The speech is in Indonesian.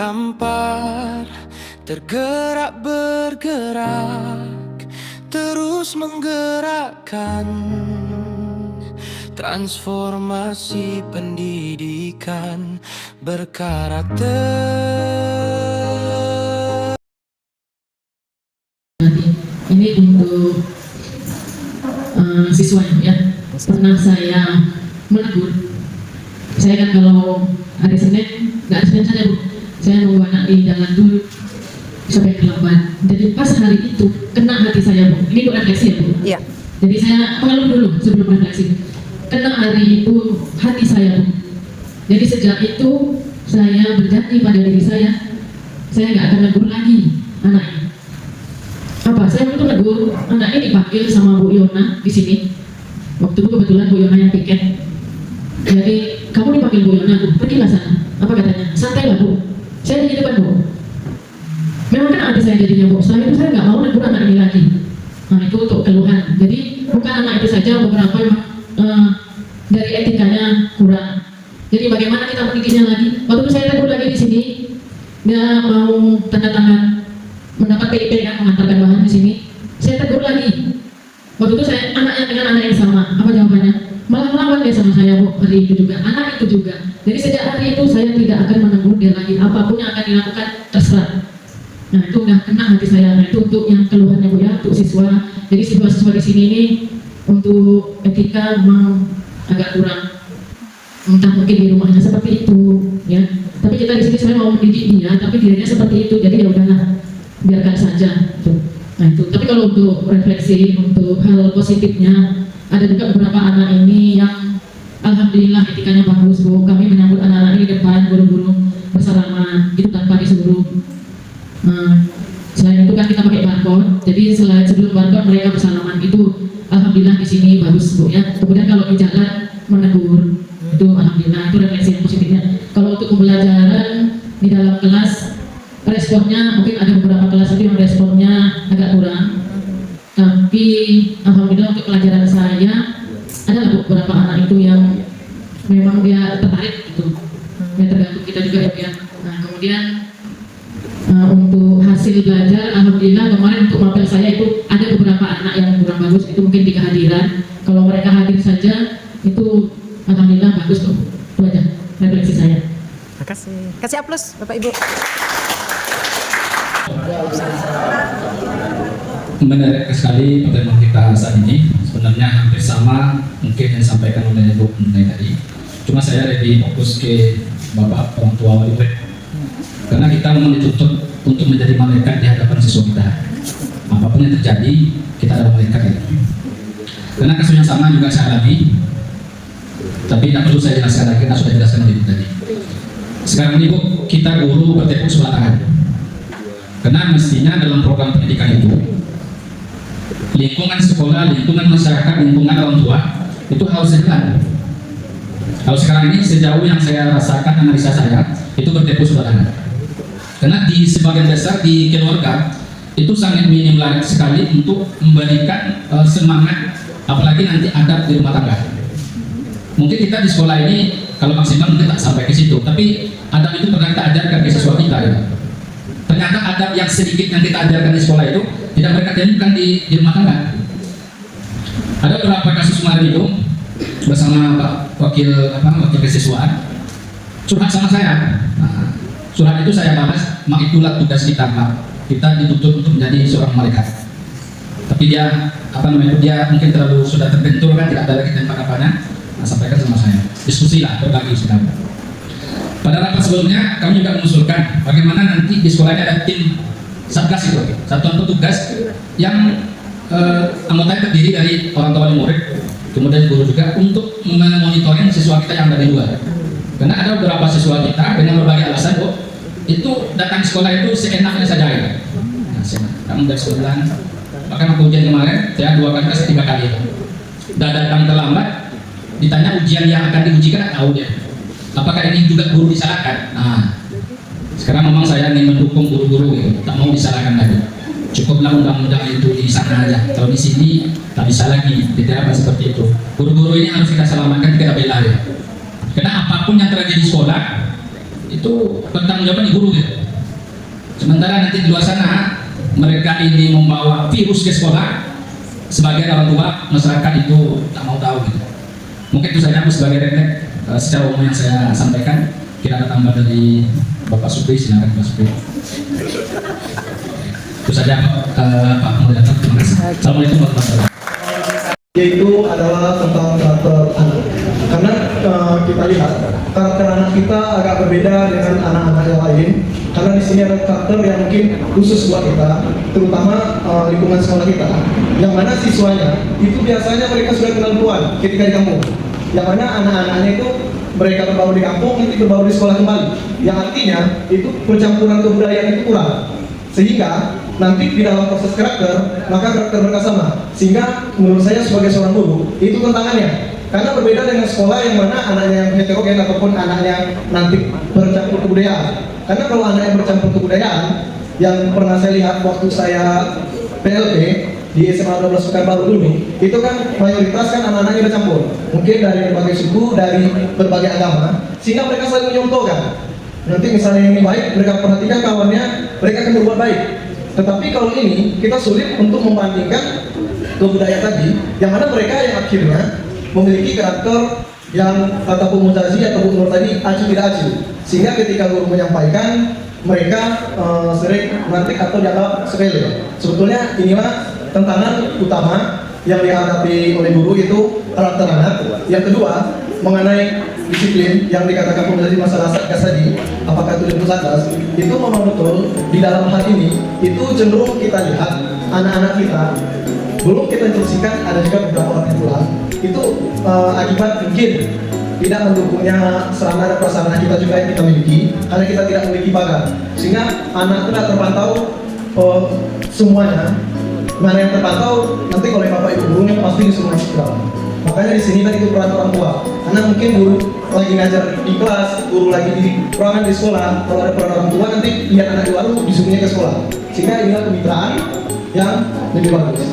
terdampar, tergerak bergerak, terus menggerakkan transformasi pendidikan berkarakter. Ini untuk siswa ya. Pernah saya menegur. Saya kan kalau hari Senin, nggak hari Senin saja Bu, saya nunggu anak di jalan dulu sampai terlambat. Jadi pas hari itu kena hati saya Bu. Ini Bu refleksi ya Bu. Iya. Jadi saya mengeluh dulu sebelum refleksi. Kena hari itu hati saya Bu. Jadi sejak itu saya berjanji pada diri saya nggak akan negur lagi anak ini. Apa? Saya itu negur anak ini dipanggil sama Bu Yona di sini. Waktu itu kebetulan Bu Yona yang piket. Jadi kamu dipanggil Bu Yona, Bu, pergilah sana. Apa katanya? Santailah Bu. Saya di depan Bu. Memang kan hati saya jadinya Bu. Setelah itu saya nggak mau negur anak ini lagi. Nah itu untuk keluhan. Jadi bukan anak itu saja, beberapa dari etikanya kurang. Jadi bagaimana kita mendidiknya lagi? Waktu itu saya tegur lagi di sini. Dia mau tanda tangan mendapat PIP kan, mengantarkan bahan di sini. Saya tegur lagi. Waktu itu saya anaknya dengan anak yang sama. Apa jawabannya? Malah melawan dia sama saya Bu, hari itu juga, anak itu juga. Jadi sejak hari itu saya tidak akan menegur dia lagi. Apapun yang akan dilakukan terserah. Nah itu udah kena hati saya. Nah itu untuk yang keluhannya Bu ya, untuk siswa. Jadi siswa-siswa di sini ini untuk etika memang agak kurang. Entah mungkin di rumahnya seperti itu, ya. Tapi kita di sini sebenarnya mau mendidik dia, tapi dirinya seperti itu. Jadi ya udahlah, biarkan saja. Gitu. Nah itu. Tapi kalau untuk refleksi, untuk hal positifnya, ada juga beberapa anak ini yang alhamdulillah etikanya bagus Bu. Kami menyambut anak-anak ini di depan guru-guru bersalaman itu tanpa disuruh. Selain itu kan kita pakai barcode. Jadi selain sebelum barcode mereka bersalaman itu alhamdulillah di sini bagus Bu ya. Kemudian kalau di jalan menegur itu alhamdulillah, itu refleksi yang positifnya. Kalau untuk pembelajaran di dalam kelas responnya mungkin ada beberapa kelas itu yang responnya agak kurang. Tapi alhamdulillah untuk pelajaran saya ada beberapa anak itu yang memang dia tertarik gitu. Ya tergantung kita juga ya. Nah kemudian untuk hasil belajar alhamdulillah kemarin untuk mapel saya itu ada beberapa anak yang kurang bagus, itu mungkin di kehadiran. Kalau mereka hadir saja itu alhamdulillah bagus kok. Itu aja refleksi saya. Makasih. Kasih aplaus Bapak Ibu. Menarik sekali pertemuan kita saat ini. Sebenarnya hampir sama mungkin yang disampaikan oleh Bu Menteri tadi. Cuma saya lebih fokus ke Bapak orang tua murid. Karena kita memang dituntut untuk menjadi malaikat di hadapan siswa kita. Apapun yang terjadi, kita adalah malaikat ya. Karena kasus yang sama juga saya alami. Tapi tidak perlu saya jelaskan lagi, kita sudah jelaskan oleh Ibu tadi. Sekarang ini Bu, kita guru bertepuk sebelah tangan. Karena mestinya dalam program pendidikan itu, lingkungan sekolah, lingkungan masyarakat, lingkungan orang tua itu harus jalan. Kalau sekarang ini sejauh yang saya rasakan analisa saya itu bertepuk sebelah tangan. Karena di sebagian besar di keluarga itu sangat minim sekali untuk memberikan semangat, apalagi nanti adab di rumah tangga. Mungkin kita di sekolah ini kalau maksimal mungkin tak sampai ke situ, tapi adab itu pernah kita ajarkan ke siswa kita ya. Ternyata adab yang sedikit yang kita ajarkan di sekolah itu tidak mereka temukan di rumah tangga. Ada beberapa kasus kemarin itu bersama Pak Wakil Kesiswaan curhat sama saya. Nah, surat itu saya balas, mak itulah tugas kita Pak. Kita dituntut untuk menjadi seorang malaikat. Tapi dia dia mungkin terlalu sudah terbentur kan, tidak ada lagi tempat apanya. Nah, sampaikan sama saya. Diskusilah, berbagi sedang. Pada rapat sebelumnya kami juga mengusulkan bagaimana nanti di sekolahnya ada tim satgas itu, satuan petugas yang anggotanya terdiri dari orang tua dan murid, kemudian guru juga untuk memonitoring siswa kita yang dari luar. Karena ada beberapa siswa kita dengan berbagai alasan itu datang sekolah itu seenaknya saja ya. Nah, kamu dari sekolah, bahkan waktu ujian kemarin saya 2 kali ke 3 kali. Dan datang terlambat, ditanya ujian yang akan diujikan tahu dia. Apakah ini juga guru disalahkan? Nah, sekarang memang saya ingin mendukung guru-guru gitu, tak mau disalahkan lagi. Cukuplah undang-undang itu di sana aja. Kalau di sini tak bisa lagi diterapkan seperti itu. Guru-guru ini harus kita selamatkan, kita bela ya. Karena apapun yang terjadi di sekolah itu bertanggung jawab di guru gitu. Sementara nanti di luar sana mereka ini membawa virus ke sekolah, sebagai orang tua masyarakat itu tak mau tahu gitu. Mungkin itu saja aku sebagai refleks secara umum yang saya sampaikan. Kita ada tambah dari Bapak Supri, silakan Pak Supri. Itu saja Pak Moderator, terima kasih. Assalamualaikum warahmatullahi wabarakatuh. Yaitu adalah tentang karakter anak. Karena kita lihat karakter anak kita agak berbeda dengan anak-anak yang lain. Karena di sini ada karakter yang mungkin khusus buat kita, terutama lingkungan sekolah kita. Yang mana siswanya itu biasanya mereka sudah kenal duluan ketika di kampung. Yang mana anak-anaknya itu mereka berbaur di kampung, nanti berbaur di sekolah kembali. Yang artinya itu percampuran kebudayaan itu kurang. Sehingga nanti di dalam proses karakter, maka karakter mereka sama. Sehingga menurut saya sebagai seorang guru, itu tantangannya. Karena berbeda dengan sekolah yang mana anaknya yang heterogen ataupun anaknya nanti bercampur kebudayaan. Karena kalau anak yang bercampur kebudayaan, yang pernah saya lihat waktu saya PLP di SMA 12 Pekanbaru dulu, itu kan mayoritas kan anak-anaknya bercampur. Mungkin dari berbagai suku, dari berbagai agama, sehingga mereka saling menyontohkan. Nanti misalnya yang ini baik, mereka perhatikan kawannya, mereka akan berbuat baik. Tetapi kalau ini, kita sulit untuk membandingkan kebudayaan tadi, yang mana mereka yang akhirnya memiliki karakter yang kata Mu'tazi atau menurut tadi acu tidak acu, sehingga ketika guru menyampaikan mereka sering menantik atau dianggap sepele. Sebetulnya inilah tantangan utama yang dihadapi oleh guru, itu karakter anak. Yang kedua, mengenai disiplin yang dikatakan Mu'tazi masalah satgas tadi, apakah itu ilmu satgas, itu memang betul di dalam hal ini itu cenderung kita lihat anak-anak kita belum kita instruksikan, ada juga beberapa orang yang pulang itu akibat mungkin tidak mendukungnya sarana dan prasarana kita juga yang kita miliki, karena kita tidak memiliki pagar, sehingga anak itu tidak terpantau semuanya. Mana yang terpantau nanti oleh bapak ibu gurunya pasti disuruh masuk ke dalam. Makanya di sini kan itu peran orang tua, karena mungkin guru lagi ngajar di kelas, guru lagi di ruangan di sekolah, kalau ada peran orang tua nanti lihat anak baru disuruhnya ke sekolah, sehingga inilah kemitraan yang lebih bagus.